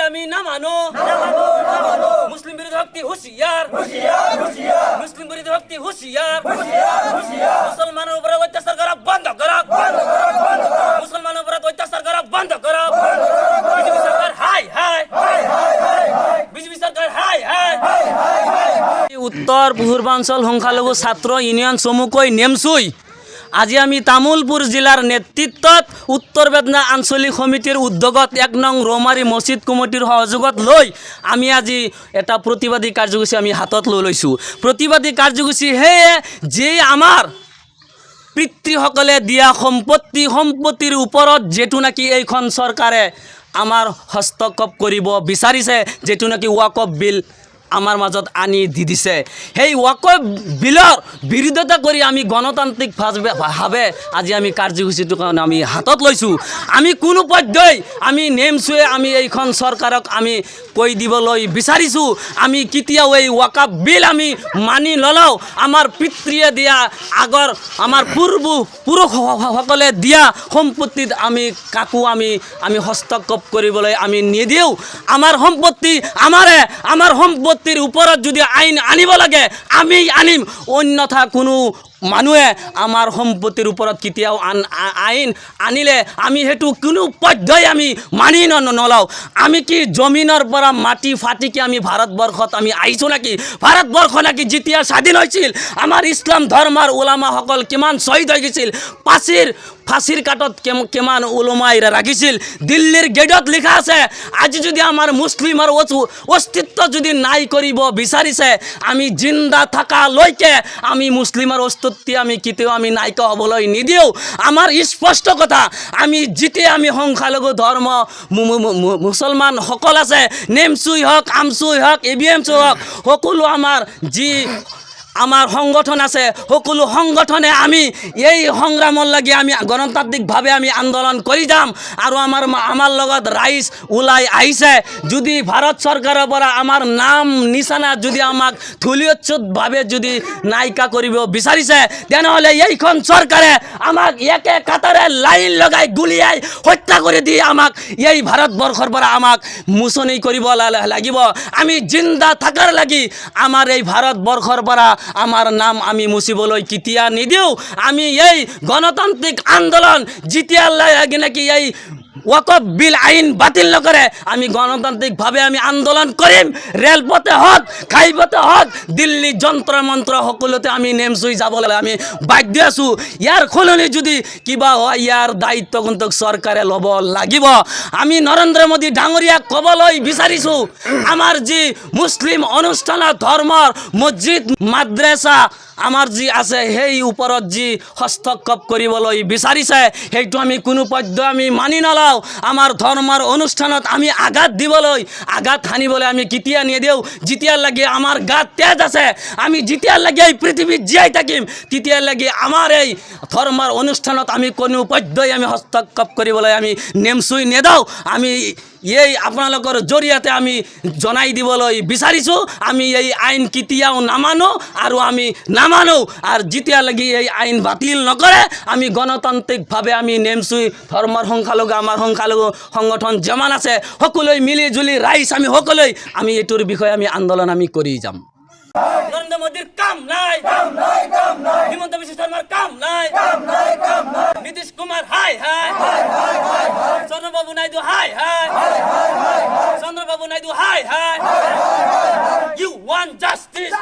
বিল আমি না মানো মুসলিম বিরোধী শক্তি হুঁশিয়ার মুসলিম বিরোধী শক্তি হুঁশিয়ার মুসলমানের উপরে অত্যাচার করা বন্ধ করা মুসলমানের উপরে অত্যাচার করা বন্ধ করা বিজেপি সরকার হাই হাই বিজেপি সরকার হাই হাই উত্তর পূর্বাঞ্চল সংখ্যালঘু ছাত্র ইউনিয়ন চমুকৈ নেমচুই আজি আমি তামুলপুর জিলার নেতৃত্বত উত্তর বেদনা আঞ্চলিক সমিতির উদ্যোগত ১ নং ৰৌমাৰী মছজিদ কমিটির সহযোগত লৈ আমি আজি এটা প্রতিবাদী কার্যসূচী আমি হাতত লৈ লৈছোঁ। প্রতিবাদী কার্যসূচী সেয়ে যে আমার পিতৃসকলে দিয়া সম্পত্তিৰ ওপৰত যেটো নাকি এইখন চৰকাৰে আমাৰ হস্তক্ষেপ কৰিব বিচাৰিছে, যেটো নাকি ওয়াকফ বিল আমাৰ মাজত আনি দি দিছে, সেই ওয়াকফ বিলৰ বিৰোধিতা কৰি আমি গণতান্ত্ৰিকভাৱে আজি আমি কাৰ্যসূচীটো আমি হাতত লৈছোঁ। আমি কোনো পৰ্যায় আমি নেমচুৱে আমি এইখন চৰকাৰক আমি কৈ দিবলৈ বিচাৰিছোঁ, আমি কেতিয়াও এই ওয়াকফ বিল আমি মানি নলওঁ। আমাৰ পিতৃয়ে দিয়া আগৰ আমাৰ পুৰুষসকলে দিয়া সম্পত্তিত আমি কাকো আমি হস্তক্ষেপ কৰিবলৈ আমি নিদিওঁ। আমাৰ সম্পত্তি আমাৰ সম্পত্তিৰ ওপৰত যদি আইন আনিব লাগে আমি আনিম, অন্যথা কোনো মানুহে আমাৰ সম্পত্তিৰ ওপৰত কেতিয়াও আইন আনিলে আমি সেইটো কোনো পৰ্যায় আমি মানি নলওঁ। আমি কি জমিনৰ পৰা মাটি ফাটিকি আমি ভাৰতবৰ্ষত আমি আহিছোঁ নেকি? ভাৰতবৰ্ষ নাকি যেতিয়া স্বাধীন হৈছিল আমাৰ ইছলাম ধৰ্মৰ ওলামাসকল কিমান শ্বহীদ হৈ গৈছিল, ফাঁসিৰ কাটত কিমান ওলমাই ৰাখিছিল, দিল্লিৰ গেটত লিখা আছে। আজি যদি আমাৰ মুসলিমৰ অস্তিত্ব যদি নাই কৰিব বিচাৰিছে, আমি জিন্দা থাকালৈকে আমি মুসলিমৰ অস্তিত্ব আমি কেতিয়াও আমি নাইকা হ'বলৈ নিদিওঁ। আমাৰ স্পষ্ট কথা, আমি যেতিয়া আমি সংখ্যালঘু ধৰ্ম মুছলমান সকল আছে, নেমচুই হওক, আমচুই হওক, ABMC হওক, সকলো আমাৰ সংগঠন আছে, সকলো সংগঠনে আমি এই সংগ্ৰামৰ লাগি আমি গণতান্ত্ৰিকভাৱে আমি আন্দোলন কৰি যাম। আৰু আমাৰ লগত ৰাইজ ওলাই আহিছে, যদি ভাৰত চৰকাৰৰ পৰা আমাৰ নাম নিচানা যদি আমাক ধূলিচ্যুতভাৱে যদি নাইকা কৰিব বিচাৰিছে, তেনেহ'লে এইখন চৰকাৰে আমাক একে কাটাৰে লাইন লগাই গুলিয়াই হত্যা কৰি দি আমাক এই ভাৰতবৰ্ষৰ পৰা আমাক মোচনি কৰিব লাগিব। আমি জিন্দা থকাৰ লাগি আমাৰ এই ভাৰতবৰ্ষৰ পৰা আমাৰ নাম আমি মুছিবলৈ কেতিয়া নিদিওঁ। আমি এই গণতান্ত্ৰিক আন্দোলন যেতিয়া লাগে নাকি এই ওয়াকফ বিল আইন বাতিল নকৰে আমি গণতান্ত্ৰিকভাৱে আমি আন্দোলন কৰিম। ৰেলপথে হওক, ঘাইপথে হওক, দিল্লী যন্ত্ৰ মন্ত্ৰ সকলোতে আমি নেমচুই যাবলৈ আমি বাধ্য আছোঁ। ইয়াৰ সলনি যদি কিবা হয় ইয়াৰ দায়িত্ব কিন্তু চৰকাৰে ল'ব লাগিব। আমি নৰেন্দ্ৰ মোদী ডাঙৰীয়াক ক'বলৈ বিচাৰিছোঁ, আমাৰ যি মুছলিম অনুষ্ঠানত ধৰ্মৰ মছজিদ মাদ্ৰাছা আমাৰ যি আছে সেই ওপৰত যি হস্তক্ষেপ কৰিবলৈ বিচাৰিছে সেইটো আমি কোনো পৰ্যায় আমি মানি নলওঁ। আমাৰ ধৰ্মৰ অনুষ্ঠানত আমি আঘাত হানিবলৈ আমি কেতিয়া নিদিওঁ। যেতিয়ালৈকে আমাৰ গাত তেজ আছে, আমি যেতিয়ালৈকে এই পৃথিৱীত জীয়াই থাকিম তেতিয়ালৈকে আমাৰ এই ধৰ্মৰ অনুষ্ঠানত আমি কোনো পৰ্যায় আমি হস্তক্ষেপ কৰিবলৈ আমি নেমচুই নেদাওঁ। আমি এই আপোনালোকৰ জৰিয়তে আমি জনাই দিবলৈ বিচাৰিছোঁ, আমি এই আইন কেতিয়াও নামানো আৰু আমি নামানো। আৰু যেতিয়ালৈকে এই আইন বাতিল নকৰে আমি গণতান্ত্ৰিকভাৱে আমি নেমচুই ধৰ্মৰ সংখ্যালঘু আমাৰ সংখ্যালঘু সংগঠন যিমান আছে সকলোৱে মিলি জুলি ৰাইজ আমি সকলোৱে আমি এইটোৰ বিষয়ে আমি আন্দোলন আমি কৰি যাম। নৰেন্দ্ৰ মোদীৰ কাম নাই, হিমন্ত বিশ্ব শৰ্মাৰ কাম নাই, নীতিশ কুমাৰ হাই হাই, চন্দ্ৰবাবু নাইডু হাই হাই, চন্দ্ৰবাবু নাইডু হাই হাই। You want justice?